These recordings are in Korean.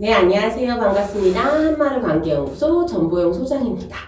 네, 안녕하세요. 반갑습니다. 한마를 관계연구소 전보영 소장입니다.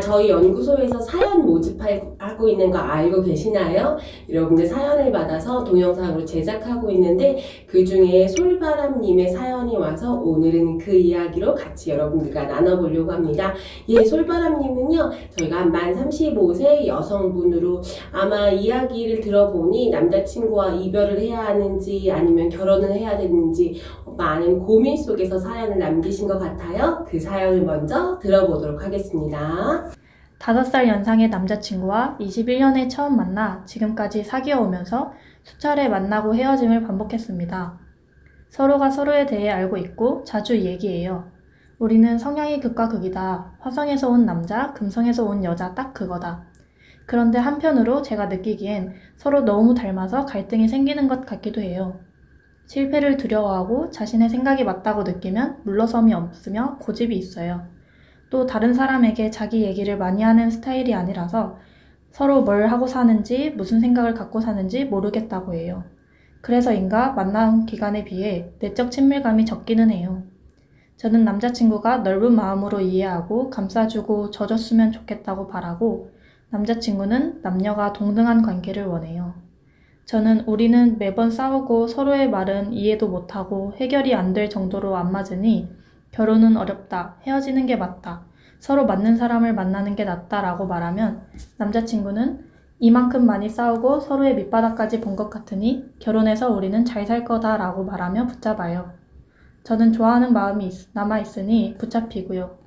저희 연구소에서 사연 모집하고 있는 거 알고 계시나요? 여러분들 사연을 받아서 동영상으로 제작하고 있는데 그 중에 솔바람님의 사연이 와서 오늘은 그 이야기로 같이 여러분들과 나눠보려고 합니다. 예, 솔바람님은요, 저희가 한 만 35세 여성분으로 아마 이야기를 들어보니 남자친구와 이별을 해야 하는지 아니면 결혼을 해야 되는지 많은 고민 속에서 사연을 남기신 것 같아요. 그 사연을 먼저 들어보도록 하겠습니다. 5살 연상의 남자친구와 21년에 처음 만나 지금까지 사귀어 오면서 수차례 만나고 헤어짐을 반복했습니다. 서로가 서로에 대해 알고 있고 자주 얘기해요. 우리는 성향이 극과 극이다. 화성에서 온 남자, 금성에서 온 여자 딱 그거다. 그런데 한편으로 제가 느끼기엔 서로 너무 닮아서 갈등이 생기는 것 같기도 해요. 실패를 두려워하고 자신의 생각이 맞다고 느끼면 물러섬이 없으며 고집이 있어요. 또 다른 사람에게 자기 얘기를 많이 하는 스타일이 아니라서 서로 뭘 하고 사는지 무슨 생각을 갖고 사는지 모르겠다고 해요. 그래서인가 만나온 기간에 비해 내적 친밀감이 적기는 해요. 저는 남자친구가 넓은 마음으로 이해하고 감싸주고 져줬으면 좋겠다고 바라고 남자친구는 남녀가 동등한 관계를 원해요. 저는 우리는 매번 싸우고 서로의 말은 이해도 못하고 해결이 안 될 정도로 안 맞으니 결혼은 어렵다, 헤어지는 게 맞다, 서로 맞는 사람을 만나는 게 낫다라고 말하면 남자친구는 이만큼 많이 싸우고 서로의 밑바닥까지 본 것 같으니 결혼해서 우리는 잘 살 거다라고 말하며 붙잡아요. 저는 좋아하는 마음이 남아있으니 붙잡히고요.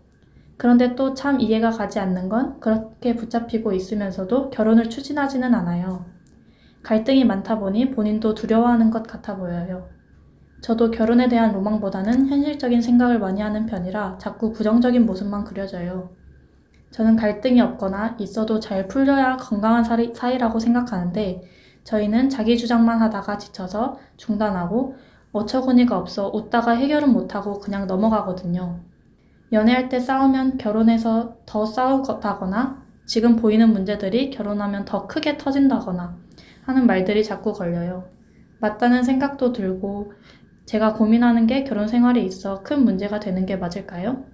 그런데 또 참 이해가 가지 않는 건 그렇게 붙잡히고 있으면서도 결혼을 추진하지는 않아요. 갈등이 많다 보니 본인도 두려워하는 것 같아 보여요. 저도 결혼에 대한 로망보다는 현실적인 생각을 많이 하는 편이라 자꾸 부정적인 모습만 그려져요. 저는 갈등이 없거나 있어도 잘 풀려야 건강한 사이라고 생각하는데 저희는 자기 주장만 하다가 지쳐서 중단하고 어처구니가 없어 웃다가 해결은 못하고 그냥 넘어가거든요. 연애할 때 싸우면 결혼해서 더 싸우다거나 지금 보이는 문제들이 결혼하면 더 크게 터진다거나 하는 말들이 자꾸 걸려요. 맞다는 생각도 들고 제가 고민하는 게 결혼 생활에 있어 큰 문제가 되는 게 맞을까요?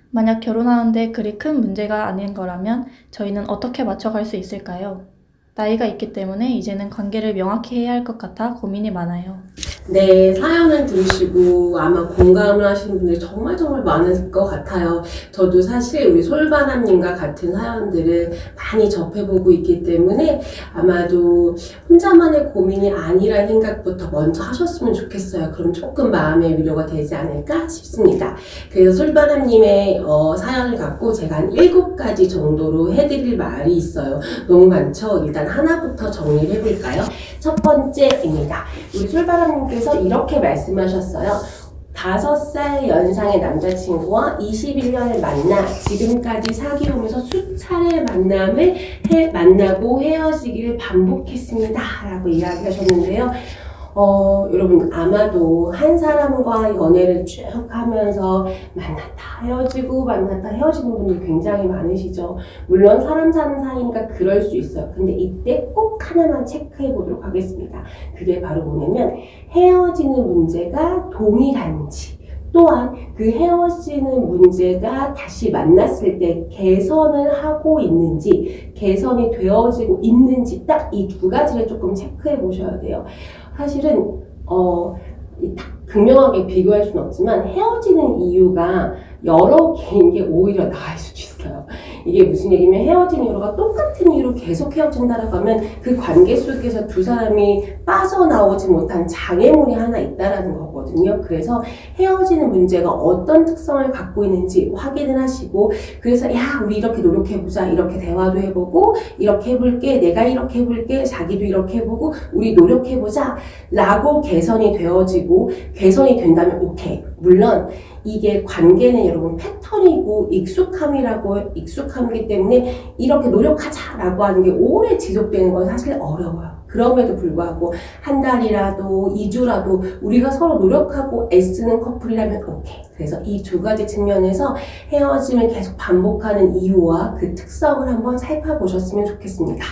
만약 결혼하는데 그리 큰 문제가 아닌 거라면 저희는 어떻게 맞춰갈 수 있을까요? 나이가 있기 때문에 이제는 관계를 명확히 해야 할 것 같아 고민이 많아요. 네, 사연을 들으시고 아마 공감을 하시는 분들이 정말 많을 것 같아요. 저도 사실 우리 솔바람님과 같은 사연들을 많이 접해보고 있기 때문에 아마도 혼자만의 고민이 아니라는 생각부터 먼저 하셨으면 좋겠어요. 그럼 조금 마음의 위로가 되지 않을까 싶습니다. 그래서 솔바람님의 사연을 갖고 제가 한 7가지 정도로 해드릴 말이 있어요. 너무 많죠? 일단 하나부터 정리를 해볼까요? 첫 번째입니다. 우리 솔바람님께서 이렇게 말씀하셨어요. 5살 연상의 남자친구와 21년을 만나 지금까지 사귀어오면서 수차례 만나고 헤어지기를 반복했습니다. 라고 이야기하셨는데요. 여러분 아마도 한 사람과 연애를 쭉 하면서 만났다 헤어지고 만났다 헤어지는 분들이 굉장히 많으시죠. 물론 사람 사는 사이니까 그럴 수 있어요. 근데 이때 꼭 하나만 체크해 보도록 하겠습니다. 그게 바로 뭐냐면 헤어지는 문제가 동일한지 또한 그 헤어지는 문제가 다시 만났을 때 개선을 하고 있는지 개선이 되어지고 있는지 딱 이 2가지를 조금 체크해 보셔야 돼요. 사실은 딱 극명하게 비교할 수는 없지만 헤어지는 이유가 여러 개인 게 오히려 나을 수도 있어요. 이게 무슨 얘기냐면 헤어진 이유가 똑같은 이유로 계속 헤어진다라고 하면 그 관계 속에서 두 사람이 빠져나오지 못한 장애물이 하나 있다라는 거거든요. 그래서 헤어지는 문제가 어떤 특성을 갖고 있는지 확인을 하시고 그래서 야 우리 이렇게 노력해보자 이렇게 대화도 해보고 이렇게 해볼게 내가 이렇게 해볼게 자기도 이렇게 해보고 우리 노력해보자 라고 개선이 되어지고 개선이 된다면 오케이. 물론 이게 관계는 여러분 패턴이고 익숙함이기 때문에 이렇게 노력하자라고 하는 게 오래 지속되는 건 사실 어려워요. 그럼에도 불구하고 한 달이라도 2주라도 우리가 서로 노력하고 애쓰는 커플이라면 오케이. 그래서 이 2가지 측면에서 헤어짐을 계속 반복하는 이유와 그 특성을 한번 살펴보셨으면 좋겠습니다.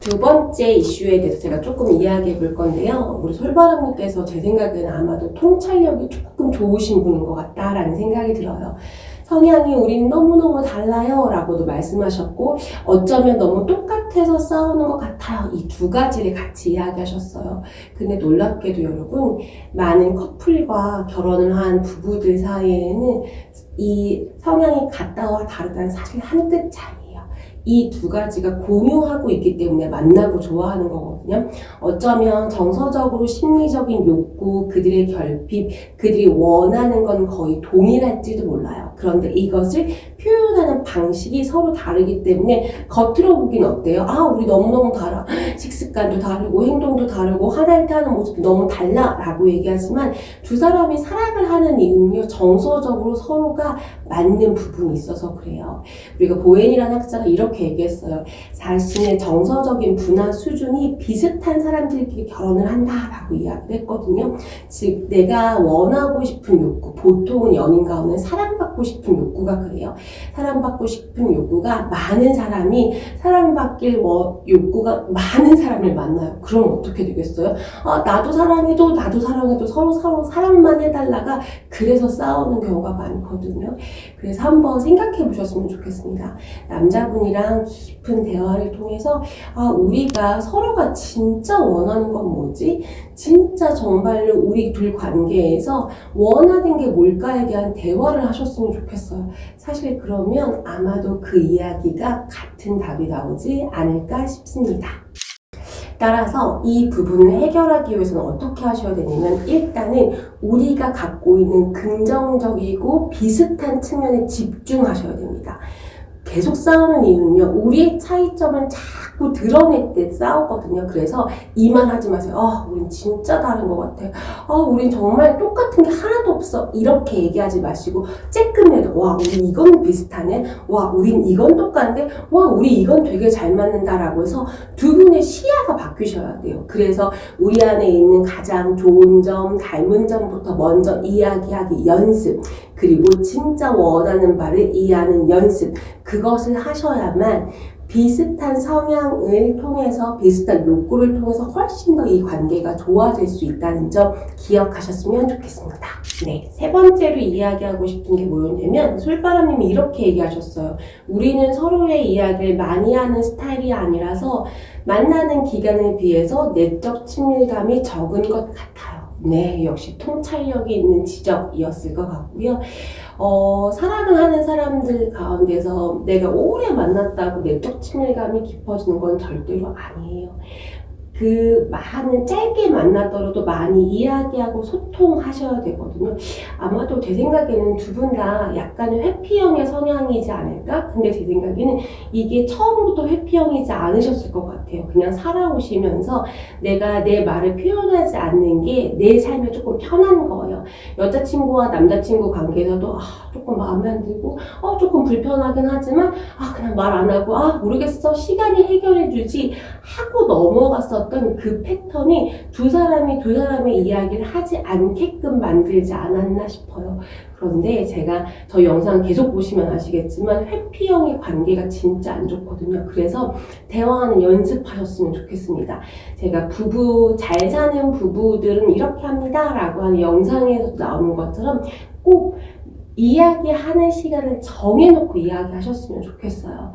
두 번째 이슈에 대해서 제가 조금 이야기해 볼 건데요. 우리 솔바람님께서 제 생각에는 아마도 통찰력이 조금 좋으신 분인 것 같다라는 생각이 들어요. 성향이 우린 너무너무 달라요 라고도 말씀하셨고, 어쩌면 너무 똑같아서 싸우는 것 같아요. 이 두 가지를 같이 이야기하셨어요. 근데 놀랍게도 여러분, 많은 커플과 결혼을 한 부부들 사이에는 이 성향이 같다와 다르다는 사실 한 끗 차이예요. 이 두 가지가 공유하고 있기 때문에 만나고 좋아하는 거거든요. 어쩌면 정서적으로 심리적인 욕구, 그들의 결핍, 그들이 원하는 건 거의 동일할지도 몰라요. 그런데 이것을 표현하는 방식이 서로 다르기 때문에 겉으로 보긴 어때요? 아, 우리 너무너무 달라. 식습관도 다르고 행동도 다르고 하나를 타는 모습도 너무 달라 라고 얘기하지만, 두 사람이 사랑을 하는 이유는요, 정서적으로 서로가 맞는 부분이 있어서 그래요. 우리가 보엔이라는 학자가 이렇게 얘기했어요. 자신의 정서적인 분화 수준이 비슷한 사람들끼리 결혼을 한다라고 이야기를 했거든요. 즉, 내가 원하고 싶은 욕구, 보통은 연인 가운데 사랑받고 싶은 욕구가 그래요. 사랑받고 싶은 욕구가 많은 사람이 사랑받길 욕구가 많은 사람을 만나요. 그럼 어떻게 되겠어요? 아, 나도 사랑해도 나도 사랑해도 서로 사랑만 해달라가 그래서 싸우는 경우가 많거든요. 그래서 한번 생각해 보셨으면 좋겠습니다. 남자분이랑 깊은 대화를 통해서, 아, 우리가 서로가 진짜 원하는 건 뭐지? 진짜 정말로 우리 둘 관계에서 원하는 게 뭘까에 대한 대화를 하셨으면 좋겠어요. 사실 그러면 아마도 그 이야기가 같은 답이 나오지 않을까 싶습니다. 따라서 이 부분을 해결하기 위해서는 어떻게 하셔야 되냐면, 일단은 우리가 갖고 있는 긍정적이고 비슷한 측면에 집중하셔야 됩니다. 계속 싸우는 이유는요, 우리의 차이점을 자꾸 드러낼 때 싸우거든요. 그래서 이 말 하지 마세요. 아, 우린 진짜 다른 것 같아. 아, 우린 정말 똑같은 게 하나도 없어. 이렇게 얘기하지 마시고, 쬐끔이라도, 와, 우리 이건 비슷하네. 와, 우린 이건 똑같은데. 와, 우리 이건 되게 잘 맞는다라고 해서 두 분의 시야가 바뀌셔야 돼요. 그래서 우리 안에 있는 가장 좋은 점, 닮은 점부터 먼저 이야기하기 연습, 그리고 진짜 원하는 바를 이해하는 연습, 그것을 하셔야만 비슷한 성향을 통해서, 비슷한 욕구를 통해서 훨씬 더 이 관계가 좋아질 수 있다는 점 기억하셨으면 좋겠습니다. 네, 세 번째로 이야기하고 싶은 게 뭐였냐면, 솔바람님이 이렇게 얘기하셨어요. 우리는 서로의 이야기를 많이 하는 스타일이 아니라서 만나는 기간에 비해서 내적 친밀감이 적은 것 같아요. 네, 역시 통찰력이 있는 지적이었을 것 같고요. 사랑을 하는 사람들 가운데서 내가 오래 만났다고 내적 친밀감이 깊어지는 건 절대로 아니에요. 그 많은 짧게 만나더라도 많이 이야기하고 소통하셔야 되거든요. 아마도 제 생각에는 두 분 다 약간의 회피형의 성향이지 않을까? 근데 제 생각에는 이게 처음부터 회피형이지 않으셨을 것 같아요. 그냥 살아오시면서 내가 내 말을 표현하지 않는 게 내 삶에 조금 편한 거예요. 여자친구와 남자친구 관계에서도 조금 마음에 안 들고 조금 불편하긴 하지만 그냥 말 안 하고 모르겠어, 시간이 해결해 주지 하고 넘어갔었던 그 패턴이 두 사람의 이야기를 하지 않게끔 만들지 않았나 싶어요. 그런데 제가 저 영상 계속 보시면 아시겠지만 회피형의 관계가 진짜 안 좋거든요. 그래서 대화하는 연습하셨으면 좋겠습니다. 제가 잘 사는 부부들은 이렇게 합니다 라고 하는 영상에서 나오는 것처럼 꼭 이야기하는 시간을 정해놓고 이야기하셨으면 좋겠어요.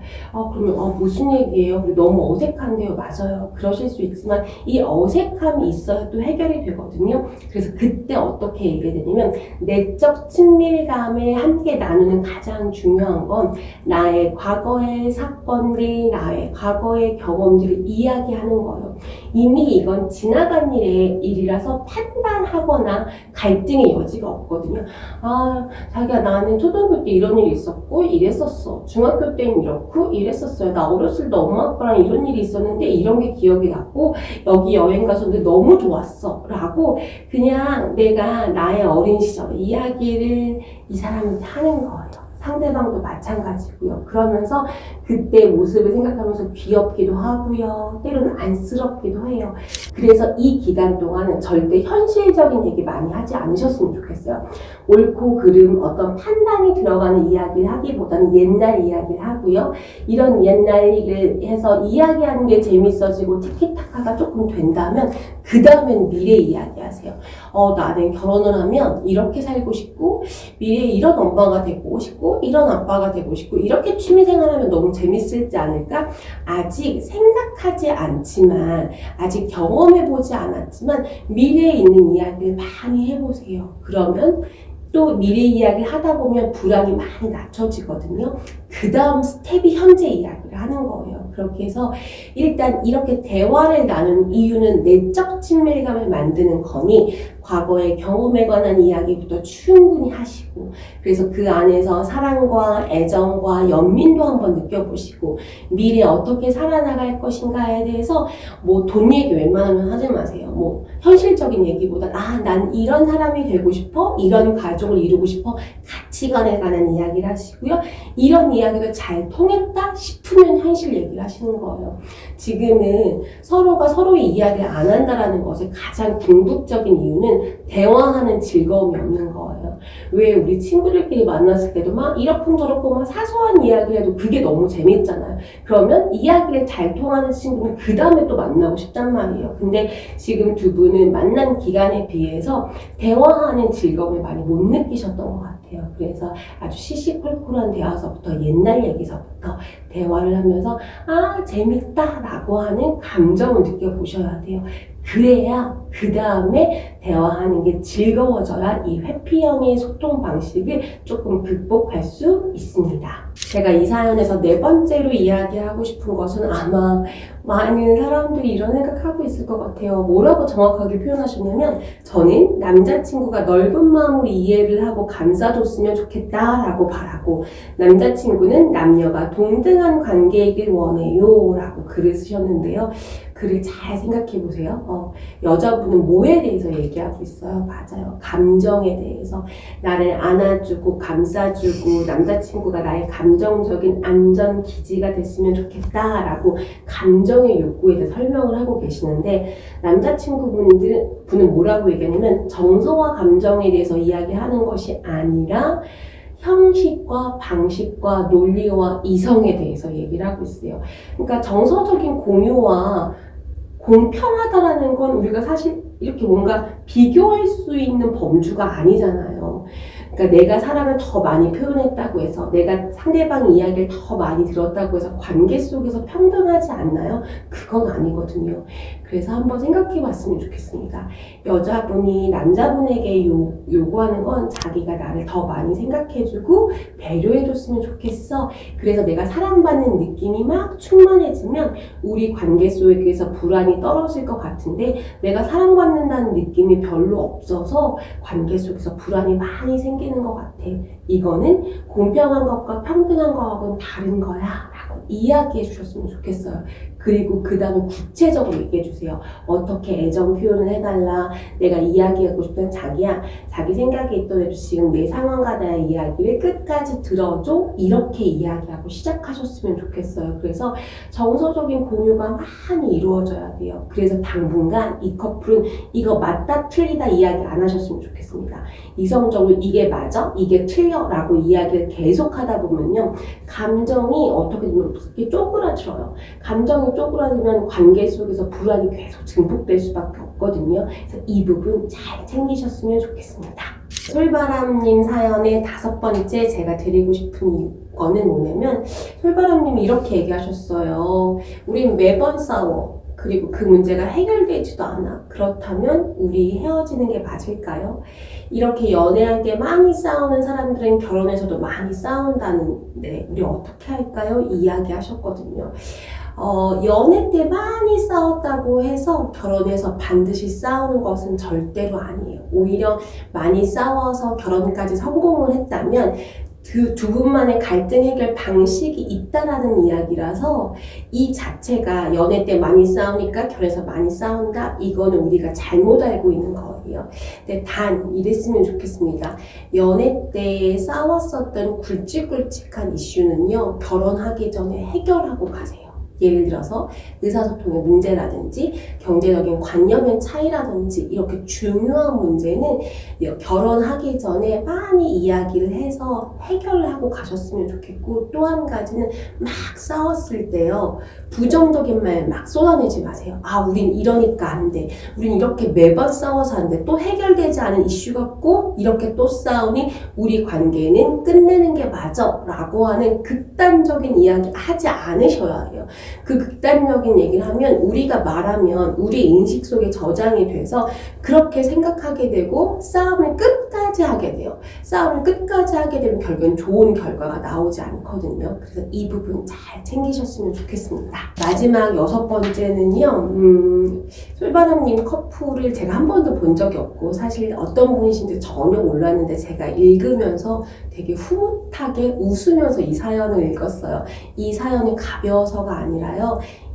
그러면 무슨 얘기예요? 너무 어색한데요? 맞아요. 그러실 수 있지만 이 어색함이 있어야 또 해결이 되거든요. 그래서 그때 어떻게 얘기해야 되냐면, 내적 친밀감을 함께 나누는 가장 중요한 건 나의 과거의 사건들, 나의 과거의 경험들을 이야기하는 거예요. 이미 이건 지나간 일이라서 판단하거나 갈등의 여지가 없거든요. 자기야, 나는 초등학교 때 이런 일이 있었고 이랬었어. 중학교 때는 이렇고 이랬었어요. 나 어렸을 때 엄마 아빠랑 이런 일이 있었는데 이런 게 기억이 났고 여기 여행 갔었는데 너무 좋았어 라고 그냥 내가 나의 어린 시절 이야기를 이 사람한테 하는 거예요. 상대방도 마찬가지고요. 그러면서 그때 모습을 생각하면서 귀엽기도 하고요. 때로는 안쓰럽기도 해요. 그래서 이 기간 동안은 절대 현실적인 얘기 많이 하지 않으셨으면 좋겠어요. 옳고 그름 어떤 판단이 들어가는 이야기를 하기보다는 옛날 이야기를 하고요. 이런 옛날 얘기를 해서 이야기하는 게 재밌어지고 티키타카가 조금 된다면 그 다음엔 미래 이야기 하세요. 나는 결혼을 하면 이렇게 살고 싶고 미래에 이런 엄마가 되고 싶고 이런 아빠가 되고 싶고 이렇게 취미생활하면 너무 재밌을지 않을까? 아직 생각하지 않지만 아직 경험해보지 않았지만 미래에 있는 이야기를 많이 해보세요. 그러면 또 미래 이야기를 하다 보면 불안이 많이 낮춰지거든요. 그 다음 스텝이 현재 이야기를 하는 거예요. 그렇게 해서 일단 이렇게 대화를 나누는 이유는 내적 친밀감을 만드는 거니 과거의 경험에 관한 이야기부터 충분히 하시고 그래서 그 안에서 사랑과 애정과 연민도 한번 느껴보시고 미래에 어떻게 살아나갈 것인가에 대해서 뭐 돈 얘기 웬만하면 하지 마세요. 뭐 현실적인 얘기보다 난 이런 사람이 되고 싶어 이런 가족을 이루고 싶어 가치관에 관한 이야기를 하시고요. 이런 이야기가 잘 통했다 싶으면 현실 얘기를 하시는 거예요. 지금은 서로가 서로의 이야기를 안 한다라는 것의 가장 궁극적인 이유는 대화하는 즐거움이 없는 거예요. 왜 우리 친구들끼리 만났을 때도 막 이러쿵저러쿵 막 사소한 이야기를 해도 그게 너무 재밌잖아요. 그러면 이야기를 잘 통하는 친구는 그 다음에 또 만나고 싶단 말이에요. 근데 지금 두 분은 만난 기간에 비해서 대화하는 즐거움을 많이 못 느끼셨던 것 같아요. 그래서 아주 시시콜콜한 대화서부터 옛날 얘기서부터 대화를 하면서 재밌다 라고 하는 감정을 느껴보셔야 돼요. 그래야 그 다음에 대화하는 게 즐거워져야 이 회피형의 소통 방식을 조금 극복할 수 있습니다. 제가 이 사연에서 네 번째로 이야기하고 싶은 것은 아마 많은 사람들이 이런 생각하고 있을 것 같아요. 뭐라고 정확하게 표현하셨냐면 저는 남자친구가 넓은 마음으로 이해를 하고 감싸줬으면 좋겠다라고 바라고 남자친구는 남녀가 동등한 관계이길 원해요 라고 글을 쓰셨는데요. 글을 잘 생각해 보세요. 여자분은 뭐에 대해서 얘기하고 있어요? 맞아요. 감정에 대해서. 나를 안아주고 감싸주고 남자친구가 나의 감정적인 안전 기지가 됐으면 좋겠다라고 감정의 욕구에 대해 설명을 하고 계시는데 남자친구분은 뭐라고 얘기하냐면 정서와 감정에 대해서 이야기하는 것이 아니라 형식과 방식과 논리와 이성에 대해서 얘기를 하고 있어요. 그러니까 정서적인 공유와 공평하다라는 건 우리가 사실 이렇게 뭔가 비교할 수 있는 범주가 아니잖아요. 그러니까 내가 사랑을 더 많이 표현했다고 해서 내가 상대방 이야기를 더 많이 들었다고 해서 관계 속에서 평등하지 않나요? 그건 아니거든요. 그래서 한번 생각해 봤으면 좋겠습니다. 여자분이 남자분에게 요구하는 건 자기가 나를 더 많이 생각해주고 배려해줬으면 좋겠어. 그래서 내가 사랑받는 느낌이 막 충만해지면 우리 관계 속에서 불안이 떨어질 것 같은데 내가 사랑받는다는 느낌이 별로 없어서 관계 속에서 불안이 많이 생기는 것 같아. 이거는 공평한 것과 평등한 것하고는 다른 거야 라고 이야기해 주셨으면 좋겠어요. 그리고 그 다음에 구체적으로 얘기해 주세요. 어떻게 애정 표현을 해달라. 내가 이야기하고 싶은 자기야. 자기 생각이 있더라도 지금 내 상황과 나의 이야기를 끝까지 들어줘. 이렇게 이야기하고 시작하셨으면 좋겠어요. 그래서 정서적인 공유가 많이 이루어져야 돼요. 그래서 당분간 이 커플은 이거 맞다 틀리다 이야기 안 하셨으면 좋겠습니다. 이성적으로 이게 맞아? 이게 틀려? 라고 이야기를 계속 하다 보면요. 감정이 어떻게 보면 이렇게 쪼그라들어요. 감정이 쪼그라들면 관계 속에서 불안이 계속 증폭될 수밖에 없거든요. 그래서 이 부분 잘 챙기셨으면 좋겠습니다. 솔바람님 사연의 5번째 제가 드리고 싶은 거는 뭐냐면 솔바람님이 이렇게 얘기하셨어요. 우린 매번 싸워. 그리고 그 문제가 해결되지도 않아. 그렇다면 우리 헤어지는 게 맞을까요? 이렇게 연애할 때 많이 싸우는 사람들은 결혼해서도 많이 싸운다는데 우리 어떻게 할까요? 이야기하셨거든요. 연애 때 많이 싸웠다고 해서 결혼해서 반드시 싸우는 것은 절대로 아니에요. 오히려 많이 싸워서 결혼까지 성공을 했다면 그 두 분만의 갈등 해결 방식이 있다라는 이야기라서 이 자체가 연애 때 많이 싸우니까 결혼해서 많이 싸운다, 이거는 우리가 잘못 알고 있는 거예요. 근데 단 이랬으면 좋겠습니다. 연애 때 싸웠었던 굵직굵직한 이슈는요, 결혼하기 전에 해결하고 가세요. 예를 들어서 의사소통의 문제라든지 경제적인 관념의 차이라든지 이렇게 중요한 문제는 결혼하기 전에 많이 이야기를 해서 해결을 하고 가셨으면 좋겠고, 또 한 가지는 막 싸웠을 때요, 부정적인 말 막 쏟아내지 마세요. 아, 우린 이러니까 안 돼. 우린 이렇게 매번 싸워서 안 돼. 또 해결되지 않은 이슈 갖고 이렇게 또 싸우니 우리 관계는 끝내는 게 맞아 라고 하는 극단적인 이야기 하지 않으셔야 해요. 그 극단적인 얘기를 하면 우리가 말하면 우리 인식 속에 저장이 돼서 그렇게 생각하게 되고 싸움을 끝까지 하게 돼요. 싸움을 끝까지 하게 되면 결국엔 좋은 결과가 나오지 않거든요. 그래서 이 부분 잘 챙기셨으면 좋겠습니다. 마지막 6번째는요, 솔바람님 커플을 제가 한 번도 본 적이 없고 사실 어떤 분이신지 전혀 몰랐는데 제가 읽으면서 되게 흐뭇하게 웃으면서 이 사연을 읽었어요. 이 사연이 가벼워서가 아니라요,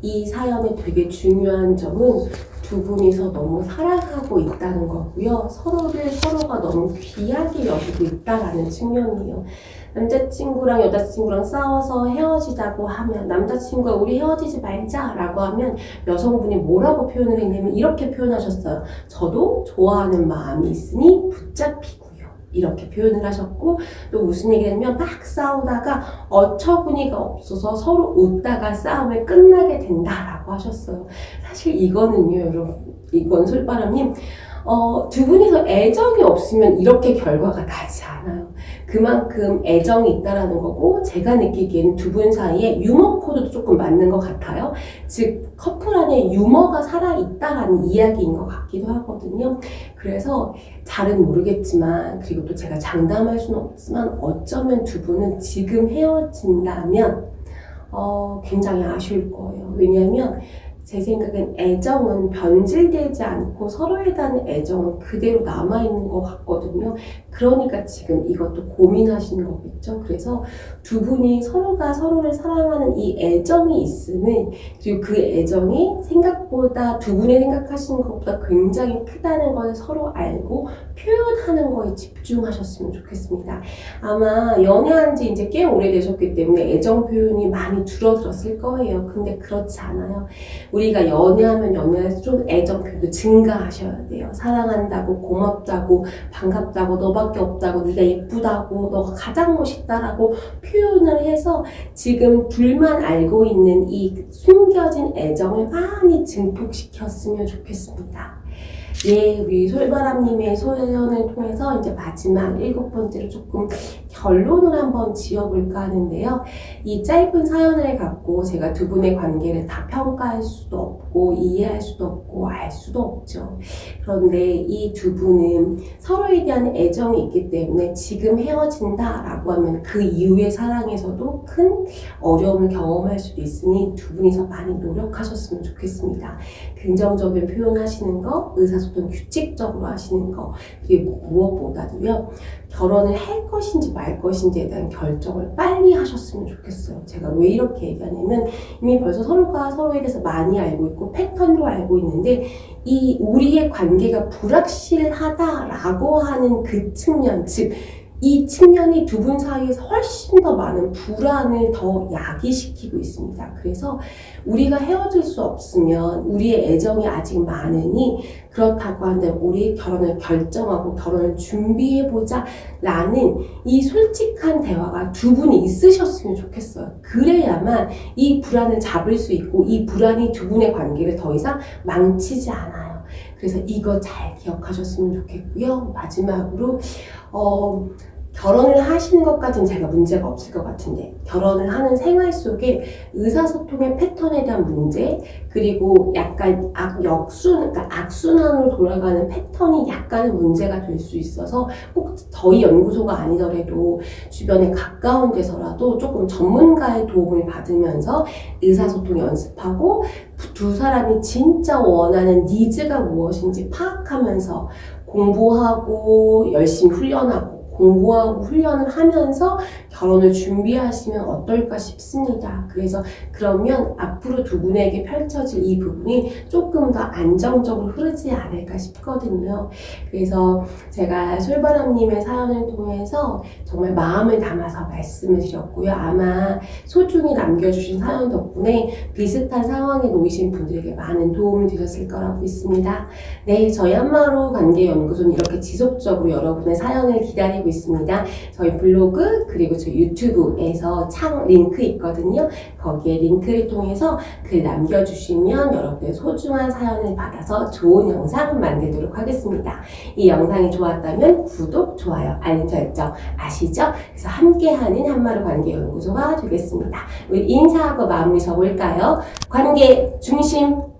이 사연의 되게 중요한 점은 두 분이서 너무 사랑하고 있다는 거고요. 서로가 너무 귀하게 여기고 있다라는 측면이에요. 남자친구랑 여자친구랑 싸워서 헤어지자고 하면, 남자친구가 우리 헤어지지 말자라고 하면 여성분이 뭐라고 표현을 했냐면 이렇게 표현하셨어요. 저도 좋아하는 마음이 있으니 붙잡히고요. 이렇게 표현을 하셨고, 또 무슨 얘기냐면 막 싸우다가 어처구니가 없어서 서로 웃다가 싸움을 끝나게 된다라고 하셨어요. 사실 이거는요, 여러분, 이건 솔바람님, 두 분이서 애정이 없으면 이렇게 결과가 나지 않아요. 그만큼 애정이 있다라는 거고, 제가 느끼기에는 두 분 사이에 유머 코드도 조금 맞는 것 같아요. 즉 커플 안에 유머가 살아있다라는 이야기인 것 같기도 하거든요. 그래서 잘은 모르겠지만, 그리고 또 제가 장담할 수는 없지만 어쩌면 두 분은 지금 헤어진다면 굉장히 아쉬울 거예요. 왜냐하면 제 생각엔 애정은 변질되지 않고 서로에 대한 애정은 그대로 남아있는 것 같거든요. 그러니까 지금 이것도 고민하시는 거겠죠. 그래서 두 분이 서로가 서로를 사랑하는 이 애정이 있음을, 그리고 그 애정이 생각보다 두 분이 생각하시는 것보다 굉장히 크다는 걸 서로 알고 표현하는 거에 집중하셨으면 좋겠습니다. 아마 연애한 지 이제 꽤 오래되셨기 때문에 애정 표현이 많이 줄어들었을 거예요. 근데 그렇지 않아요. 우리가 연애하면 연애할수록 애정 표현도 증가하셔야 돼요. 사랑한다고, 고맙다고, 반갑다고, 너밖에 없다고, 네가 예쁘다고, 너가 가장 멋있다라고 표현을 해서 지금 둘만 알고 있는 이 숨겨진 애정을 많이 증폭시켰으면 좋겠습니다. 예, 우리 솔바람님의 소연을 통해서 이제 마지막 7번째로 조금 결론을 한번 지어볼까 하는데요. 이 짧은 사연을 갖고 제가 두 분의 관계를 다 평가할 수도 없고 이해할 수도 없고 알 수도 없죠. 그런데 이 두 분은 서로에 대한 애정이 있기 때문에 지금 헤어진다라고 하면 그 이후의 사랑에서도 큰 어려움을 경험할 수도 있으니 두 분이서 많이 노력하셨으면 좋겠습니다. 긍정적인 표현하시는 거, 의사소통 규칙적으로 하시는 거, 그리고 무엇보다도요, 결혼을 할 것인지 말 것인지에 대한 결정을 빨리 하셨으면 좋겠어요. 제가 왜 이렇게 얘기하냐면 이미 벌써 서로가 서로에 대해서 많이 알고 있고 패턴도 알고 있는데, 이 우리의 관계가 불확실하다라고 하는 그 측면, 즉 이 측면이 두 분 사이에서 훨씬 더 많은 불안을 더 야기시키고 있습니다. 그래서 우리가 헤어질 수 없으면 우리의 애정이 아직 많으니 그렇다고 한데 우리 결혼을 결정하고 결혼을 준비해보자 라는 이 솔직한 대화가 두 분이 있으셨으면 좋겠어요. 그래야만 이 불안을 잡을 수 있고 이 불안이 두 분의 관계를 더 이상 망치지 않아요. 그래서 이거 잘 기억하셨으면 좋겠고요. 마지막으로 결혼을 하시는 것까지는 제가 문제가 없을 것 같은데, 결혼을 하는 생활 속에 의사소통의 패턴에 대한 문제, 그리고 약간 그러니까 악순환으로 돌아가는 패턴이 약간은 문제가 될 수 있어서 꼭 저희 연구소가 아니더라도 주변에 가까운 데서라도 조금 전문가의 도움을 받으면서 의사소통 연습하고 두 사람이 진짜 원하는 니즈가 무엇인지 파악하면서 공부하고 열심히 훈련하고 공부하고 훈련을 하면서 결혼을 준비하시면 어떨까 싶습니다. 그래서 그러면 앞으로 두 분에게 펼쳐질 이 부분이 조금 더 안정적으로 흐르지 않을까 싶거든요. 그래서 제가 솔바람님의 사연을 통해서 정말 마음을 담아서 말씀을 드렸고요. 아마 소중히 남겨주신 사연 덕분에 비슷한 상황에 놓이신 분들에게 많은 도움이 되셨을 거라고 믿습니다. 네, 저희 한마로 관계연구소는 이렇게 지속적으로 여러분의 사연을 기다리고 있습니다. 저희 블로그 그리고 저희 유튜브에서 창 링크 있거든요. 거기에 링크를 통해서 글 남겨주시면 여러분의 소중한 사연을 받아서 좋은 영상 만들도록 하겠습니다. 이 영상이 좋았다면 구독, 좋아요, 알림 설정 아시죠? 그래서 함께하는 한마로 관계연구소가 되겠습니다. 우리 인사하고 마무리 접을까요? 관계 중심